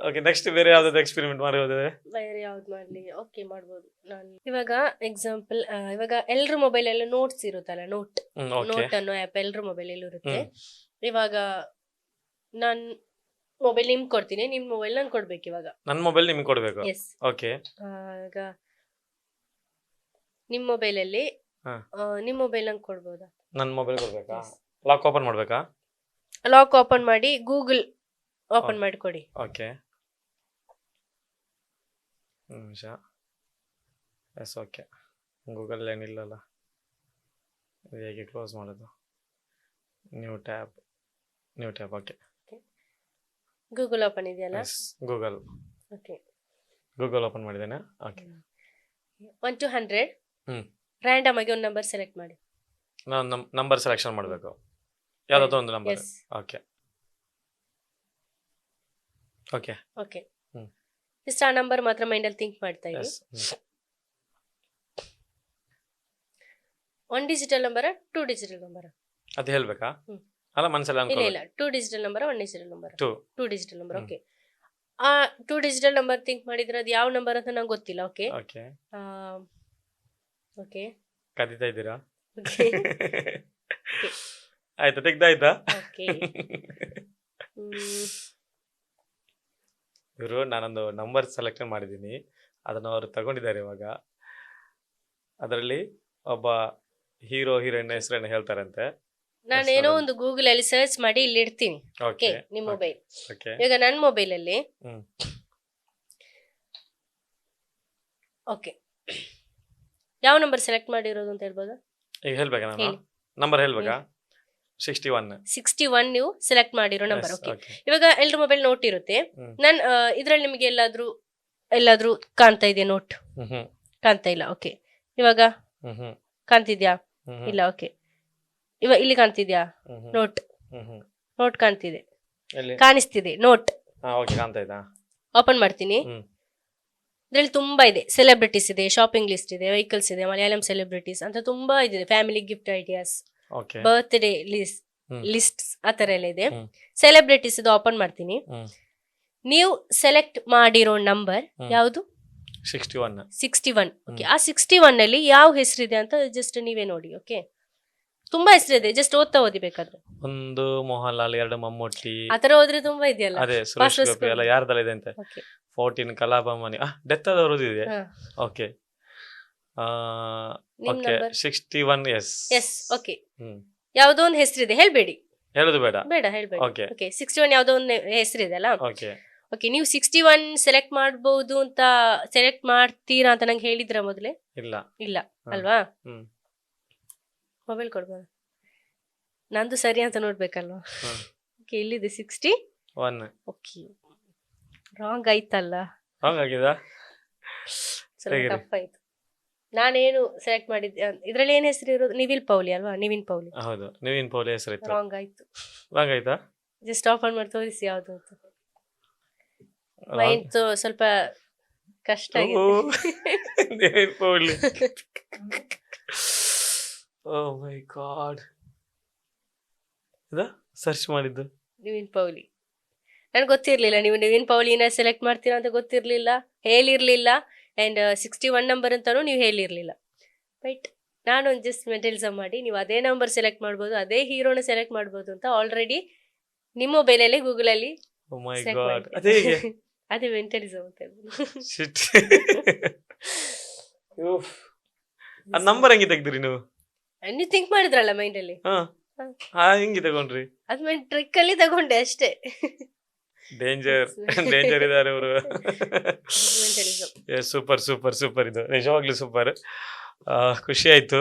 Okay next ಬೇರೆ ಯಾವ್ದಾದ್ರು experiment ಮಾಡೋದಾದ್ರೆ ಬೇರೆ ಯಾವ್ದು ಮಾಡ್ಲಿ? ಓಕೆ, ಮಾಡ್ಬೋದು. ನಾನು ಇವಾಗ ಎಕ್ಸಾಂಪಲ್, ಇವಾಗ ಎಲ್ರ ಮೊಬೈಲ್ ಎಲ್ಲ ನೋಟ್ಸ್ ಇರುತ್ತಲ್ಲ, ನೋಟ್ ಓಕೆ ಅನ್ನೋ ಆ್ಯಪ್ ಎಲ್ರ ಮೊಬೈಲ್ ಎಲ್ಲೂ ಇರುತ್ತೆ. ಇವಾಗ ನಾನ್ ಮೊಬೈಲ್ ನಿಮ್ಗೆ ಕೊಡ್ತೀನಿ, ನಿಮ್ ಮೊಬೈಲ್ ನಾನು ಕೊಡ್ಬೇಕು ಇವಾಗ. ನನ್ನ ಮೊಬೈಲ್ ನಿಮ್ಗೆ ಕೊಡ್ಬೇಕು. ಎಸ್. ಓಕೆ ಈಗ ನಿಮ್ ಮೊಬೈಲಲ್ಲಿ ಹಾ. ನಿಮ್ ಮೊಬೈಲ್ ನಂಗೆ ಕೊಡ್ಬೋದಾ? ನನ್ನ ಮೊಬೈಲ್ ಕೊಡ್ಬೇಕಾ? ಲಾಕ್ ಓಪನ್ ಮಾಡ್ಬೇಕಾ? ಲಾಕ್ ಓಪನ್ ಮಾಡಿ ಗೂಗಲ್ ಓಪನ್ ಮಾಡಿ ಕೊಡಿ. ಓಕೆ ನಿಮಿಷ. Yes okay. ಗೂಗಲ್ ಏನಿಲ್ಲಲ್ಲ, ಇದು ಹೇಗೆ ಕ್ಲೋಸ್ ಮಾಡೋದು? New tab okay. Google open ಇದೆಯಲ್ಲ? ಎಸ್ ಗೂಗಲ್ ಓಕೆ, ಓಪನ್ ಮಾಡಿದ್ದೇನೆ. Okay 1 to 100 hmm. ರ್ಯಾಂಡಮ್ ಆಗಿ ಒಂದು ನಂಬರ್ ಸೆಲೆಕ್ಟ್ ಮಾಡಿ. ನಾನು ನಂಬರ್ ಸೆಲೆಕ್ಷನ್ ಮಾಡಬೇಕು, ಯಾವುದಾದ್ರು ಒಂದು number. Yes. Okay okay okay, hmm. ಇಷ್ಟ ಆ ನಂಬರ್ ಮಾತ್ರ ಮೈಂಡಲ್ಲಿ ಥಿಂಕ್ ಮಾಡ್ತಾ ಇರಿ. Yes 1 digital number, 2 digital number? ಅದು ಹೇಳ್ಬೇಕಾ? ಹ್ಮ್. ಅಲ್ಲ ಮನಸ್ಸಲ್ಲಿ ಇಲ್ಲ ಅನ್ಕೊಳ್ಳಿ. ಇಲ್ಲ, 2 digital number, 1 digital number? 2 2 digital number. Hmm. Okay, ಆ 2 ಡಿಜಿಟಲ್ ನಂಬರ್ ಥಿಂಕ್ ಮಾಡಿದ್ರೆ ಅದು ಯಾವ ನಂಬರ್ ಅಂತ ನಂಗೆ ಗೊತ್ತಿಲ್ಲ. ಓಕೆ ಓಕೆ ಓಕೆ ಕದೀತಾ ಇದ್ದೀರಾ? ಓಕೆ ಆಯ್ತಾ, ತೆಗ್ದಾಯ್ತಾ? ಓಕೆ. ಇವರು ನಾನೊಂದು ನಂಬರ್ ಸೆಲೆಕ್ಷನ್ ಮಾಡಿದ್ದೀನಿ, ಅದನ್ನು ಅವರು ತಗೊಂಡಿದ್ದಾರೆ ಇವಾಗ. ಅದರಲ್ಲಿ ಒಬ್ಬ ಹೀರೋ ಹೀರೋಯಿನ್ ಹೆಸರನ್ನು ಹೇಳ್ತಾರಂತೆ. ನಾನೇನೋ ಒಂದು ಗೂಗಲ್ ಅಲ್ಲಿ ಸರ್ಚ್ ಮಾಡಿ ಇಲ್ಲಿ ಇಡ್ತೀನಿ. ಓಕೆ, ಓಕೆ ನಿಮ್ ಮೊಬೈಲ್. ಓಕೆ ಇವಾಗ ನನ್ನ ಮೊಬೈಲ್ ಅಲ್ಲಿ ಹ್ಮ್. ಓಕೆ, ಯಾವ ನಂಬರ್ ಸೆಲೆಕ್ಟ್ ಮಾಡಿರೋದು ಅಂತ ಹೇಳ್ಬೋದಾ? ಈಗ ಹೇಳ್ಬೇಕಾ? ನಾನು ಹೇಳಿ. ನಂಬರ್ ಹೇಳ್ಬೇಕಾ? 61. 61 ನೀವು ಸೆಲೆಕ್ಟ್ ಮಾಡಿರೋ ನಂಬರ್. Yes, okay, okay. ಇವಾಗ ಎಲ್ರ ಮೊಬೈಲ್ ನೋಟ್ ಇರುತ್ತೆ. ಹ್ಮ್. ನನ್ ಇದ್ರಲ್ಲಿ ನಿಮಗೆ ಎಲ್ಲಾದ್ರೂ ಕಾಣ್ತಾ ಇದೆಯಾ ನೋಟ್? ಹ್ಮ್ ಕಾಣ್ತಾ ಇಲ್ಲ. ಓಕೆ, ಇವಾಗ ಹ್ಮ್ ಕಾಣ್ತಿದ್ಯಾ? ಹ್ಮ್ ಇಲ್ಲ. ಓಕೆ, ಇವಾಗ ಇಲ್ಲಿ ಕಾಣ್ತಿದ್ಯಾ ಹ್ಮ್ ನೋಟ್? ಹ್ಮ್ ನೋಟ್ ಕಾಣ್ತಿದೆ, ಎಲ್ಲಿ? ಕಾಣಿಸ್ತಿದೆ ನೋಟ್. ಓಕೆ ಕಾಣ್ತಾ ಇದ್ದಾ? ಓಪನ್ ಮಾಡ್ತೀನಿ. ಹ್ಮ್. ಇದ್ರಲ್ಲಿ ತುಂಬಾ ಇದೆ, ಸೆಲೆಬ್ರಿಟೀಸ್ ಇದೆ, ಶಾಪಿಂಗ್ ಲಿಸ್ಟ್ ಇದೆ, ವೆಹಿಕಲ್ಸ್ ಇದೆ, ಮಲಯಾಳಂ ಸೆಲೆಬ್ರಿಟೀಸ್ ಅಂತ ತುಂಬಾ ಇದೆ, family gift ideas, okay birthday hmm. Lists ಆ ತರ ಎಲ್ಲ ಇದೆ. ಹ್ಮ್. ಸೆಲೆಬ್ರಿಟೀಸ್ ಇದು ಓಪನ್ ಮಾಡ್ತೀನಿ. ಹ್ಮ್. ನೀವು ಸೆಲೆಕ್ಟ್ ಮಾಡಿರೋ ನಂಬರ್ ಹ್ಮ್. ಯಾವುದು? 61. 61. ಓಕೆ, ಆ 61 ಅಲ್ಲಿ ಯಾವ ಹೆಸರಿದೆ ಅಂತ ಜಸ್ಟ್ ನೀವೇ ನೋಡಿ. ಓಕೆ, ತುಂಬಾ ಹೆಸರಿದೆ, ಜಸ್ಟ್ ಓದ್ತಾ ಓದಿಬೇಕಾದ್ರೆ. ಒಂದು ಮೋಹನ್ಲಾಲ್, 2 ಮಮ್ಮೂಟಿ, ಆತರ ಹೋದ್ರೆ ತುಂಬಾ ಇದೆಯಲ್ಲ. ಅದೇ ಸುರೇಶ್ ಗೋಪಿ ಎಲ್ಲ ಯಾರ್ದಲ್ಲ ಇದೆ ಅಂತೆ. ಓಕೆ, 14 ಕಲಾಭಮನಿ, ಡೆತ್ ಆದವ್ರದ್ದು ಇದೆ. ಹಾ. ಓಕೆ ನಿಮ್ okay number? 61. Yes yes. Okay, hmm. ಯಾವ್ದೋ ಒಂದು ಹೆಸರಿದೆ, ಹೇಳ್ಬೇಡಿ. ಹೇಳೋದು ಬೇಡ. ಬೇಡ, ಹೇಳ್ಬೇಡಿ. ಓಕೆ ಓಕೆ, 61 ಯಾವ್ದೋ ಒಂದು ಹೆಸರಿದೆ ಅಲ್ಲ. ಓಕೆ ಓಕೆ, ನೀವು 61 ಸೆಲೆಕ್ಟ್ ಮಾಡ್ಬೋದು ಅಂತ ಸೆಲೆಕ್ಟ್ ಮಾಡ್ತೀರಾ ಅಂತ ನಂಗೆ ಹೇಳಿದ್ರ ಮೊದಲೇ? ಇಲ್ಲ. ಇಲ್ಲ ಹಾ. ಅಲ್ವಾ? ಹ್ಮ್. ಮೊಬೈಲ್ ಕೊಡ್ಬೋದು, ನಂದು ಸರಿ ಅಂತ ನೋಡ್ಬೇಕಲ್ವಾ? ಹ್ಮ್. ಓಕೆ, ಇಲ್ಲಿದೆ 61. ಓಕೆ, ರಾಂಗ್ ಆಯ್ತಲ್ಲ, ಹಂಗಾಗಿದಾ? ಸ್ವಲ್ಪ ಹೇಗಿರಿ? ಟಫ್ ಆಯ್ತು. ನಾನೇನು ಸೆಲೆಕ್ಟ್ ಮಾಡಿದ್ದೆ ಇದ್ರಲ್ಲಿ ಏನ್ ಹೆಸರು ಇರೋದು? ನಿವಿನ್ ಪೌಲಿ ಅಲ್ವಾ? ನಿವಿನ್ ಪೌಲಿ. ಹೌದು, ನಿವಿನ್ ಪೌಲಿ ಹೆಸರಿತ್ತು. ರಾಂಗ್ ಆಯ್ತು. ಹಂಗಾಯ್ತಾ? ಜಸ್ಟ್ ಓಪನ್ ಮಾಡಿ ತೋರಿಸಿ ಯಾವ್ದು ಅಂತ. ಮೈಂಡ್ ಸ್ವಲ್ಪ ಕಷ್ಟ ಆಗಿದೆ. ನಿವಿನ್ ಪೌಲಿ. ಓ ಮೈ ಗಾಡ್, ಸರ್ಚ್ ಮಾಡಿದ್ದು ನಿವಿನ್ ಪೌಲಿ. ನನ್ಗೆ ಗೊತ್ತಿರ್ಲಿಲ್ಲ ನೀವು ನಿವಿನ್ ಪೌಲಿನ ಸೆಲೆಕ್ಟ್ ಮಾಡ್ತೀರಾ ಅಂತ ಗೊತ್ತಿರ್ಲಿಲ್ಲ, ಹೇಳಿರ್ಲಿಲ್ಲ. ಅಂಡ್ 61 ನಂಬರ್ ಅಂತಾನು ನೀವು ಹೇಳಿರ್ಲಿಲ್ಲ. ಬಟ್ ನಾನು ಒಂದು ಜಸ್ಟ್ ಮೆಟೀರಿಯಲ್ಸಮ್ ಮಾಡಿ ನೀವು ಅದೇ ನಂಬರ್ ಸೆಲೆಕ್ಟ್ ಮಾಡ್ಬೋದು, ಅದೇ ಹೀರೋನ ಸೆಲೆಕ್ಟ್ ಮಾಡ್ಬೋದು ಅಂತ ಆಲ್ರೆಡಿ ನಿಮ್ಮ ಮೊಬೈಲಲ್ಲಿ ಗೂಗಲಲ್ಲಿ ಓ ಮೈ ಗಾಡ್, ಅದೇ ಹೇಗೆ? ಅದೇ ಮೆಂಟಲಿಸಮ್ ಅಂತ ಶಿಟ್. ಆ ನಂಬರ್ ಹೆಂಗೆ ತೆಗ್ದ್ರಿ ನೀವು? ನೀವು ಥಿಂಕ್ ಮಾಡಿದ್ರಲ್ಲ ಮೈಂಡಲ್ಲಿ, ಹೆಂಗೆ ತಗೊಂಡ್ರಿ? ಅದು ಮೈಂಡ್ ಟ್ರಿಕ್ ಅಲ್ಲಿ ತಗೊಂಡೆ ಅಷ್ಟೇ. ಡೇಂಜರ್ ಇದಾರೆ ಅವರು. ಮೆಂಟಲಿಸಮ್. ಸೂಪರ್ ಸೂಪರ್ ಸೂಪರ್, ಇದು ನಿಜವಾಗ್ಲೂ ಸೂಪರ್. ಖುಷಿ ಆಯ್ತು.